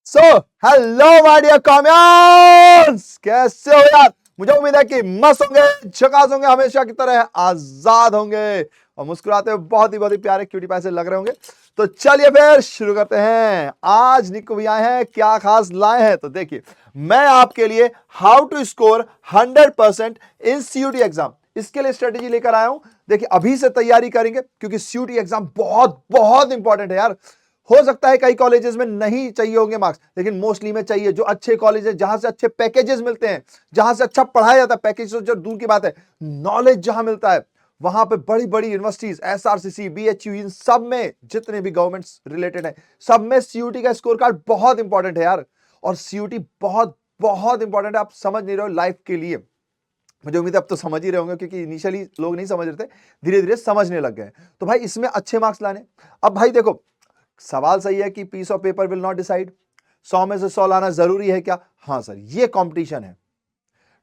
So hello my dear कॉम्यान्स, कैसे हो यार। मुझे उम्मीद है कि मस्त होंगे, झकास होंगे, हमेशा की तरह आजाद होंगे और मुस्कुराते हुए बहुत ही प्यारे क्यूटी पाई से लग रहे होंगे। तो चलिए फिर शुरू करते हैं। आज निक्कू भी आए हैं, क्या खास लाए हैं तो देखिए, मैं आपके लिए how to score 100% in CUT exam, इसके लिए स्ट्रेटेजी लेकर आया हूं। देखिए अभी से तैयारी करेंगे क्योंकि सीयूटी एग्जाम बहुत बहुत इंपॉर्टेंट है यार। हो सकता है कई कॉलेजेस में नहीं चाहिए होंगे मार्क्स, लेकिन मोस्टली में चाहिए। जो अच्छे कॉलेज है, जहां से अच्छे पैकेजेस मिलते हैं, जहां से अच्छा पढ़ाया जाता है, पैकेज तो दूर की बात है, नॉलेज जहां मिलता है, वहां पे बड़ी बड़ी यूनिवर्सिटीज, एसआरसीसी, बीएचयू, इन सब में जितने भी गवर्नमेंट्स रिलेटेड है, सब में सीयूटी का स्कोर कार्ड बहुत इंपॉर्टेंट है यार। और सीयूटी बहुत बहुत इंपॉर्टेंट है। आप समझ नहीं रहे हो लाइफ के लिए। मुझे उम्मीद है अब तो समझ ही रहे होंगे, क्योंकि इनिशियली लोग नहीं समझ रहे थे, धीरे धीरे समझने लग गए। तो भाई इसमें अच्छे मार्क्स लाने। अब भाई देखो, सवाल सही है कि piece of paper will not decide, 100 में से 100 लाना जरूरी है क्या? हाँ सर, ये कंपटीशन है।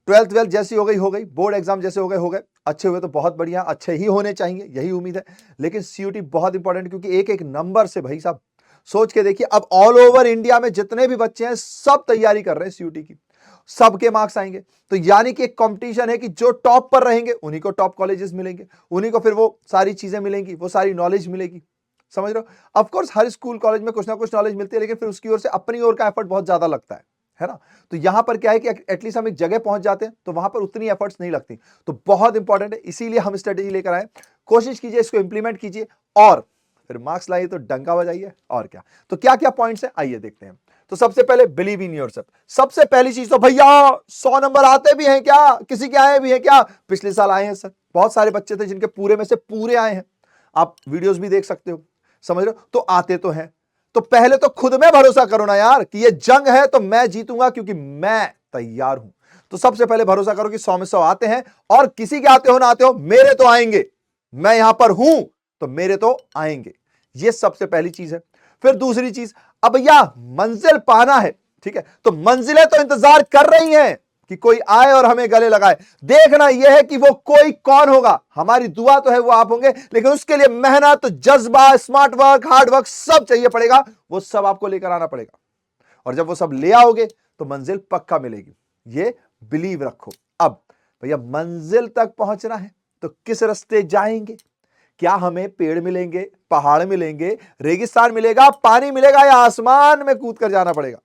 12th जैसी हो गई, बोर्ड एग्जाम जैसे हो गए, अच्छे हुए तो बहुत बढ़िया, अच्छे ही होने चाहिए, यही उम्मीद है। लेकिन सीयूटी बहुत इंपॉर्टेंट, क्योंकि एक एक नंबर से भाई साहब सोच के देखिए, अब ऑल ओवर इंडिया में जितने भी बच्चे हैं सब तैयारी कर रहे हैं सीयूटी की, सबके मार्क्स आएंगे। तो यानी कि एक कंपटीशन है कि जो टॉप पर रहेंगे उन्हीं को टॉप कॉलेजेस मिलेंगे, उन्हीं को फिर वो सारी चीजें मिलेंगी, वो सारी नॉलेज मिलेगी। समझ रहे हो? Of course her school college में कुछ ना कुछ नॉलेज मिलती है, लेकिन फिर उसकी ओर से अपनी ओर का एफर्ट बहुत ज्यादा लगता है ना। तो यहां पर क्या है कि एटलीस्ट हम एक जगह पहुंच जाते हैं तो वहां पर उतनी एफर्ट्स नहीं लगती। तो बहुत इंपॉर्टेंट है, इसीलिए हम स्ट्रेटेजी लेकर आए। कोशिश कीजिए, इसको इंप्लीमेंट कीजिए और फिर मार्क्स लाइए तो डंका बजाइए। और क्या, तो क्या क्या पॉइंट्स है आइए देखते हैं। तो सबसे पहले बिलीव इन योरसेल्फ। सबसे पहली चीज तो भैया 100 नंबर आते भी हैं क्या? किसी के आए भी हैं क्या? पिछले साल आए हैं सर, बहुत सारे बच्चे थे जिनके पूरे में से पूरे आए हैं। आप वीडियोस भी देख सकते हो। समझ रहे हो? तो आते तो हैं। तो पहले तो खुद में भरोसा करो ना यार, कि ये जंग है तो मैं जीतूंगा, क्योंकि मैं तैयार हूं। तो सबसे पहले भरोसा करो कि 100 में 100 आते हैं, और किसी के आते हो ना आते हो, मेरे तो आएंगे। मैं यहां पर हूं तो मेरे तो आएंगे। ये सबसे पहली चीज है। फिर दूसरी चीज, अब भैया मंजिल पाना है, ठीक है, तो मंजिलें तो इंतजार कर रही हैं कि कोई आए और हमें गले लगाए। देखना यह है कि वो कोई कौन होगा। हमारी दुआ तो है वो आप होंगे, लेकिन उसके लिए मेहनत, जज्बा, स्मार्ट वर्क, हार्ड वर्क सब चाहिए पड़ेगा। वो सब आपको लेकर आना पड़ेगा, और जब वो सब ले आओगे तो मंजिल पक्का मिलेगी। ये बिलीव रखो। अब भैया मंजिल तक पहुंचना है तो किस रास्ते जाएंगे? क्या हमें पेड़ मिलेंगे, पहाड़ मिलेंगे, रेगिस्तान मिलेगा, पानी मिलेगा, या आसमान में कूद कर जाना पड़ेगा?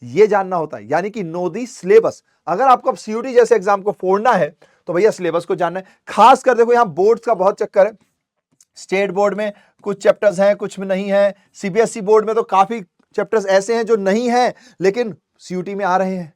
ये जानना होता है। यानी कि नो दी सिलेबस। अगर आपको अब सीयूटी जैसे एग्जाम को फोड़ना है तो भैया सिलेबस को जानना है। खास कर देखो, यहां बोर्ड्स का बहुत चक्कर है। स्टेट बोर्ड में कुछ चैप्टर्स हैं, कुछ में नहीं है। सीबीएसई बोर्ड में तो काफी चैप्टर्स ऐसे हैं जो नहीं है, लेकिन सीयूटी में आ रहे हैं।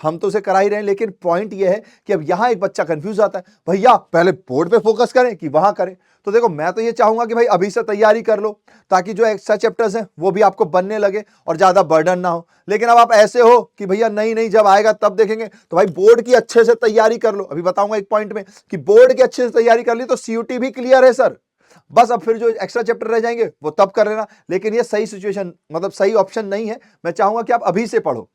हम तो उसे करा ही रहे हैं, लेकिन पॉइंट यह है कि अब यहां एक बच्चा कंफ्यूज आता है, भैया पहले बोर्ड पे फोकस करें कि वहां करें। तो देखो, मैं तो ये चाहूंगा कि भाई अभी से तैयारी कर लो, ताकि जो एक्स्ट्रा चैप्टर्स हैं वो भी आपको बनने लगे और ज्यादा बर्डन ना हो। लेकिन अब आप ऐसे हो कि भैया नहीं नहीं, जब आएगा तब देखेंगे, तो भाई बोर्ड की अच्छे से तैयारी कर लो। अभी बताऊंगा एक पॉइंट में कि बोर्ड की अच्छे से तैयारी कर ली तो सीयूटी भी क्लियर है सर। बस अब फिर जो एक्स्ट्रा चैप्टर रह जाएंगे वो तब कर लेना। लेकिन ये सही सिचुएशन, मतलब सही ऑप्शन नहीं है। मैं चाहूंगा कि आप अभी से पढ़ो।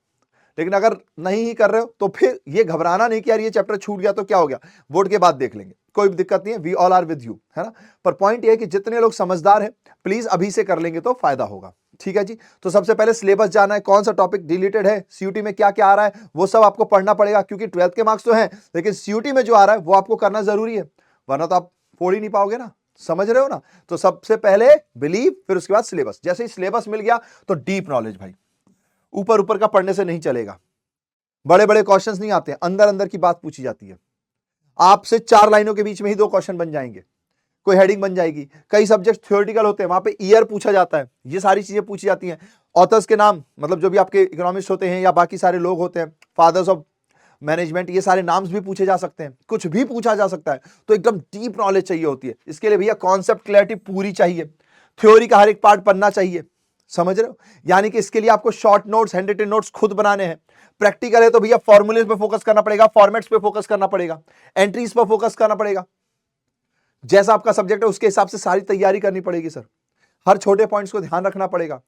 लेकिन अगर नहीं ही कर रहे हो तो फिर ये घबराना नहीं कि यार ये चैप्टर छूट गया तो क्या हो गया, बोर्ड के बाद देख लेंगे, कोई दिक्कत नहीं है। We all are with you, है ना। पर पॉइंट ये है कि जितने लोग समझदार हैं, प्लीज अभी से कर लेंगे तो फायदा होगा। ठीक है जी। तो सबसे पहले सिलेबस जाना है, कौन सा टॉपिक डिलीटेड है, सीयूटी में क्या क्या आ रहा है, वो सब आपको पढ़ना पड़ेगा। क्योंकि 12th के मार्क्स तो हैं, लेकिन सीयूटी में जो आ रहा है वो आपको करना जरूरी है, वरना तो आप फोड़ ही नहीं पाओगे ना। समझ रहे हो ना? तो सबसे पहले बिलीव, फिर उसके बाद सिलेबस। जैसे ही सिलेबस मिल गया तो डीप नॉलेज भाई, ऊपर ऊपर का पढ़ने से नहीं चलेगा। बड़े बड़े क्वेश्चंस नहीं आते हैं, अंदर अंदर की बात पूछी जाती है। आपसे 4 लाइनों के बीच में ही 2 क्वेश्चन बन जाएंगे, कोई हेडिंग बन जाएगी। कई सब्जेक्ट थ्योरेटिकल होते हैं, वहां पे ईयर पूछा जाता है, ये सारी चीजें पूछी जाती हैं। ऑथर्स के नाम, मतलब जो भी आपके इकोनॉमिस्ट होते हैं या बाकी सारे लोग होते हैं, फादर्स ऑफ मैनेजमेंट, ये सारे नाम्स भी पूछे जा सकते हैं, कुछ भी पूछा जा सकता है। तो एकदम डीप नॉलेज चाहिए होती है। इसके लिए भैया कॉन्सेप्ट क्लैरिटी पूरी चाहिए, थ्योरी का हर एक पार्ट पढ़ना चाहिए। समझ रहे हो? यानी कि इसके लिए आपको short notes, handwritten notes खुद बनाने हैं। प्रैक्टिकल है तो भैया फॉर्मूलेस पे फोकस करना पड़ेगा, फॉर्मेट्स पे फोकस करना पड़ेगा, एंट्रीज पे फोकस करना पड़ेगा। जैसा आपका सब्जेक्ट है उसके हिसाब से सारी तैयारी करनी पड़ेगी सर। हर छोटे पॉइंट्स को ध्यान रखना पड़ेगा,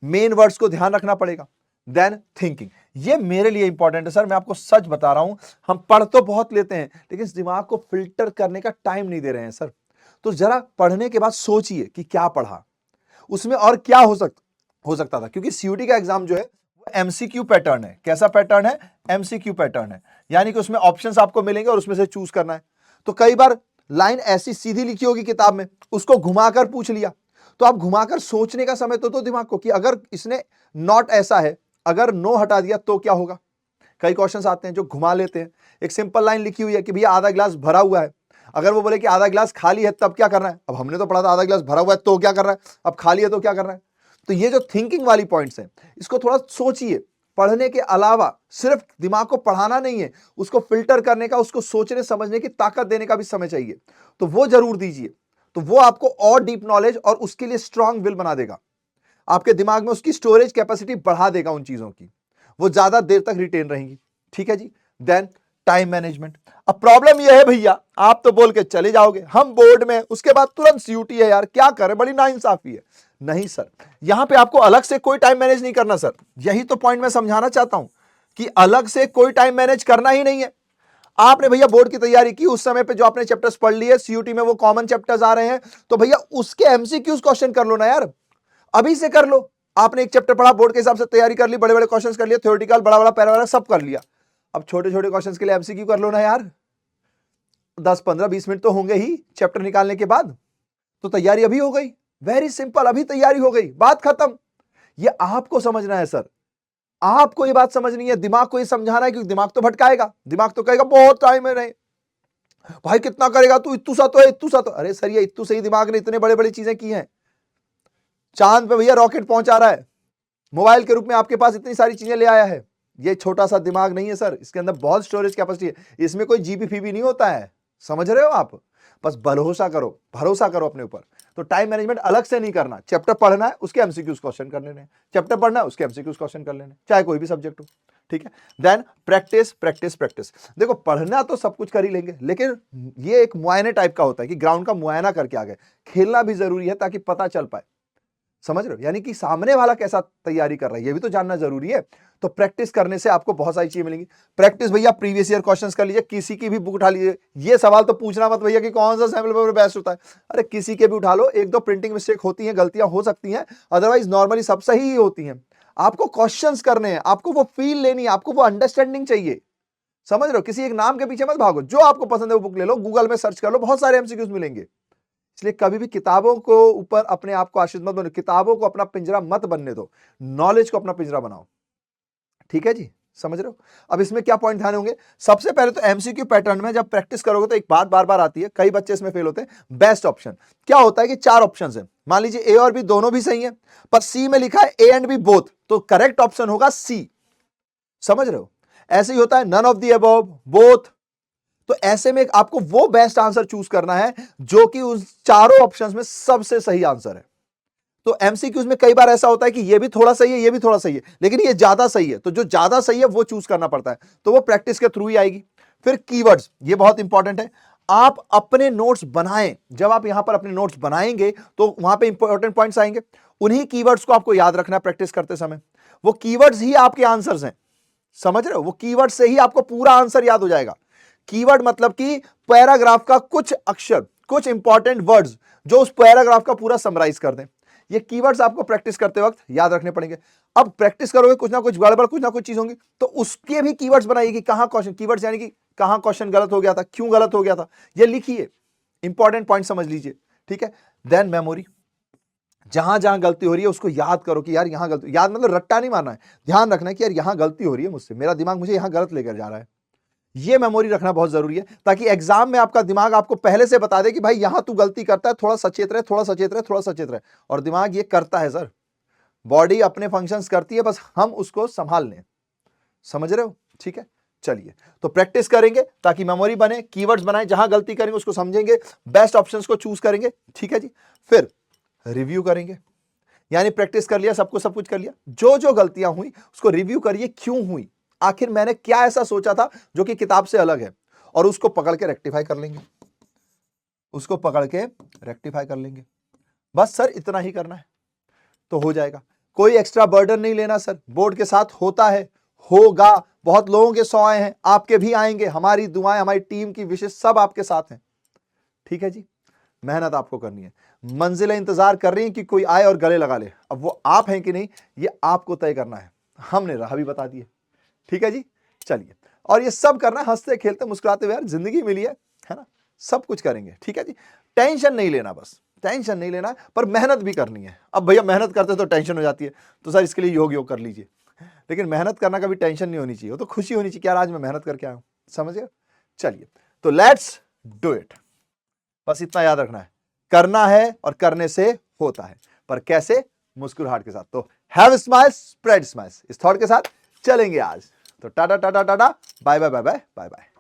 मेन वर्ड्स को ध्यान रखना पड़ेगा। देन थिंकिंग, ये मेरे लिए इंपॉर्टेंट है सर। मैं आपको सच बता रहा हूं, हम पढ़ तो बहुत लेते हैं, लेकिन इस दिमाग को फिल्टर करने का टाइम नहीं दे रहे हैं सर। तो जरा पढ़ने के बाद सोचिए कि क्या पढ़ा, उसमें और क्या हो सकता था। क्योंकि सीयूटी का एग्जाम जो है एमसीक्यू पैटर्न है। कैसा पैटर्न है? एमसीक्यू पैटर्न है, यानी कि उसमें ऑप्शंस आपको मिलेंगे और उसमें से चूज करना है। तो कई बार लाइन ऐसी सीधी लिखी होगी किताब में, उसको घुमाकर पूछ लिया, तो आप घुमाकर सोचने का समय तो दो दिमाग को कि अगर इसने नॉट ऐसा है, अगर नो हटा दिया तो क्या होगा। कई क्वेश्चंस आते हैं जो घुमा लेते हैं। एक सिंपल लाइन लिखी हुई है कि भैया आधा गिलास भरा हुआ है, अगर वो बोले कि आधा गिलास खाली है तब क्या करना है। अब हमने तो पढ़ा था आधा गिलास भरा हुआ है तो क्या कर रहा है, अब खाली है तो क्या कर रहा है। तो ये जो थिंकिंग वाली पॉइंट्स हैं, इसको थोड़ा सोचिए। पढ़ने के अलावा सिर्फ दिमाग को पढ़ाना नहीं है, उसको फिल्टर करने का, उसको सोचने समझने की ताकत देने का भी समय चाहिए, तो वो जरूर दीजिए। तो वो आपको और डीप नॉलेज और उसके लिए स्ट्रांग विल बना देगा, आपके दिमाग में उसकी स्टोरेज कैपेसिटी बढ़ा देगा उन चीजों की, वो ज्यादा देर तक रिटेन रहेंगी। ठीक है जी। Then time management. अब प्रॉब्लम यह है भैया, आप तो बोल के चले जाओगे हम बोर्ड में, उसके बाद तुरंत सीयूटी है यार, क्या करें, बड़ी नाइंसाफी है। नहीं सर, यहां पे आपको अलग से कोई टाइम मैनेज नहीं करना सर, यही तो पॉइंट मैं समझाना चाहता हूं कि अलग से कोई टाइम मैनेज करना ही नहीं है। आपने भैया बोर्ड की तैयारी की, उस समय पे जो आपने चैप्टर्स पढ़ लिए, सीयूटी में वो कॉमन चैप्टर्स आ रहे हैं, तो भैया उसके एमसीक्यूज क्वेश्चन कर लो ना यार, अभी से कर लो। आपने एक चैप्टर पढ़ा, बोर्ड के हिसाब से तैयारी कर ली, बड़े बड़े क्वेश्चंस कर लिए, थ्योरेटिकल बड़ा बड़ा पैराग्राफ सब कर लिया, अब छोटे छोटे क्वेश्चंस के लिए एमसीक्यू कर लो ना यार। 10 15 20 मिनट तो होंगे ही चैप्टर निकालने के बाद, तो तैयारी अभी हो गई। वेरी सिंपल, अभी तैयारी हो गई, बात खत्म। ये आपको समझना है सर, आपको ये बात समझनी है, दिमाग को ये समझाना है, क्योंकि दिमाग तो भटकाएगा, दिमाग तो कहेगा बहुत टाइम है, नहीं भाई कितना करेगा तू, इत्तू सा तो है, इत्तू सा तो, अरे सर ये इत्तू से ही दिमाग ने इतने बड़े बड़ी चीजें की हैं। चांद पे भैया रॉकेट पहुंचा रहा है, मोबाइल के रूप में आपके पास इतनी सारी चीजें ले आया है। ये छोटा सा दिमाग नहीं है सर, इसके अंदर बहुत स्टोरेज कैपेसिटी है, इसमें कोई जीबी फीबी नहीं होता है, समझ रहे हो आप। बस भरोसा करो, भरोसा करो अपने ऊपर। तो टाइम मैनेजमेंट अलग से नहीं करना, चैप्टर पढ़ना है उसके एमसीक्यूज क्वेश्चन कर लेने, चैप्टर पढ़ना है उसके एमसीक्यूज क्वेश्चन कर लेने, चाहे कोई भी सब्जेक्ट हो। ठीक है। Then practice practice practice. देखो पढ़ना तो सब कुछ कर ही लेंगे, लेकिन ये एक मुआयने टाइप का होता है कि ग्राउंड का मुआयना करके आ गए, खेलना भी जरूरी है ताकि पता चल पाए, समझ रहे हो, यानी कि सामने वाला कैसा तैयारी कर रहा है ये भी तो जानना जरूरी है। तो प्रैक्टिस करने से आपको बहुत सारी चीजें मिलेंगी। प्रैक्टिस भैया प्रीवियस ईयर क्वेश्चंस कर लीजिए, किसी की भी बुक उठा लीजिए, ये सवाल तो पूछना मत भैया कि कौन सा सैंपल पेपर बेस्ट होता है, अरे किसी के भी उठा लो, एक दो प्रिंटिंग मिस्टेक होती है, गलतियां हो सकती हैं, अदरवाइज नॉर्मली सब सही ही होती हैं। आपको क्वेश्चंस करने हैं, आपको वो फील लेनी है, आपको वो अंडरस्टैंडिंग चाहिए, समझ रहे हो, किसी एक नाम के पीछे मत भागो, जो आपको पसंद है वो बुक ले लो, गूगल में सर्च कर लो, बहुत सारे एमसीक्यूज मिलेंगे। इसलिए कभी भी किताबों को ऊपर अपने आप को आश्रित मत बनो, किताबों को अपना पिंजरा मत बनने दो, नॉलेज को अपना पिंजरा बनाओ। ठीक है जी, समझ रहे हो। अब इसमें क्या पॉइंट ध्यान होंगे, सबसे पहले तो एमसीक्यू पैटर्न में जब प्रैक्टिस करोगे तो एक बात बार बार आती है, कई बच्चे इसमें फेल होते हैं, बेस्ट ऑप्शन। क्या होता है कि 4 ऑप्शन है, मान लीजिए ए और बी दोनों भी सही है, पर सी में लिखा है ए एंड बी बोथ, तो करेक्ट ऑप्शन होगा सी, समझ रहे हो। ऐसे ही होता है none of the above, both, तो ऐसे में आपको वो बेस्ट आंसर चूज करना है जो कि उस चारों ऑप्शंस में सबसे सही आंसर है। तो एमसीक्यूज में कई बार ऐसा होता है कि ये भी थोड़ा सही है, ये भी थोड़ा सही है, लेकिन ये ज्यादा सही है, तो जो ज्यादा सही है वो चूज करना पड़ता है, तो वो प्रैक्टिस के थ्रू ही आएगी। फिर कीवर्ड्स, ये बहुत इंपॉर्टेंट है, आप अपने नोट्स बनाएं, जब आप यहां पर अपने नोट्स बनाएंगे तो वहां पे इंपॉर्टेंट पॉइंट्स आएंगे, उन्हीं कीवर्ड्स को आपको याद रखना है प्रैक्टिस करते समय, वो कीवर्ड्स ही आपके आंसर्स हैं, समझ रहे हो, वो कीवर्ड से ही आपको पूरा आंसर याद हो जाएगा। कीवर्ड मतलब कि पैराग्राफ का कुछ अक्षर, कुछ इंपॉर्टेंट वर्ड्स जो उस पैराग्राफ का पूरा समराइज कर दें, ये कीवर्ड्स आपको प्रैक्टिस करते वक्त याद रखने पड़ेंगे। अब प्रैक्टिस करोगे, कुछ ना कुछ गड़बड़, कुछ ना कुछ चीज होंगी, तो उसके भी कीवर्ड्स बनाइए कि कहां क्वेश्चन, कीवर्ड्स यानी कि कहां क्वेश्चन गलत हो गया था, क्यों गलत हो गया था, ये लिखिए, इंपॉर्टेंट पॉइंट समझ लीजिए। ठीक है। देन मेमोरी, जहां जहां गलती हो रही है उसको याद करो कि यार यहां गलती, याद मतलब रट्टा नहीं मारना है, ध्यान रखना है कि यार यहां गलती हो रही है मुझसे, मेरा दिमाग मुझे यहां गलत लेकर जा रहा है, ये मेमोरी रखना बहुत जरूरी है, ताकि एग्जाम में आपका दिमाग आपको पहले से बता दे कि भाई यहां तू गलती करता है, थोड़ा सचेत रहे, थोड़ा सचेत रहे, थोड़ा सचेत रहे। और दिमाग ये करता है सर, बॉडी अपने फंक्शंस करती है, बस हम उसको संभाल लें, समझ रहे हो। ठीक है, चलिए, तो प्रैक्टिस करेंगे ताकि मेमोरी बने, कीवर्ड्स बनाए, जहां गलती करेंगे उसको समझेंगे, बेस्ट ऑप्शंस को चूज करेंगे। ठीक है जी। फिर रिव्यू करेंगे, यानी प्रैक्टिस कर लिया, सबको सब कुछ कर लिया, जो जो गलतियां हुई उसको रिव्यू करिए, क्यों हुई, आखिर मैंने क्या ऐसा सोचा था जो कि किताब से अलग है, और उसको पकड़ के रेक्टिफाई कर लेंगे, उसको पकड़ के रेक्टिफाई कर लेंगे। बस सर इतना ही करना है तो हो जाएगा, कोई एक्स्ट्रा बर्डन नहीं लेना सर, बोर्ड के साथ होता है, होगा, बहुत लोगों के 100 आए हैं, आपके भी आएंगे, हमारी दुआएं, हमारी टीम की विशेष सब आपके साथ हैं। ठीक है जी, मेहनत आपको करनी है, मंजिलें इंतजार कर रही हैं कि कोई आए और गले लगा ले, अब वो आप हैं कि नहीं ये आपको तय करना है। हमने राह भी बता दी है। ठीक है जी, चलिए। और ये सब करना हंसते खेलते मुस्कुराते हुए, यार जिंदगी मिली है ना, सब कुछ करेंगे। ठीक है जी, टेंशन नहीं लेना, बस टेंशन नहीं लेना, पर मेहनत भी करनी है। अब भैया मेहनत करते तो टेंशन हो जाती है, तो सर इसके लिए योग कर लीजिए। लेकिन मेहनत करना कभी टेंशन नहीं होनी चाहिए, वो तो खुशी होनी चाहिए कि यार आज मैं मेहनत करके आया हूं। समझ गए? चलिए, तो लेट्स डू इट। बस इतना याद रखना है, करना है और करने से होता है, पर कैसे? मुस्कुराहट के साथ। तो हैव स्माइल, स्प्रेड स्माइल, इस थॉट के साथ चलेंगे आज। तो tata tata tata, bye bye bye bye bye bye.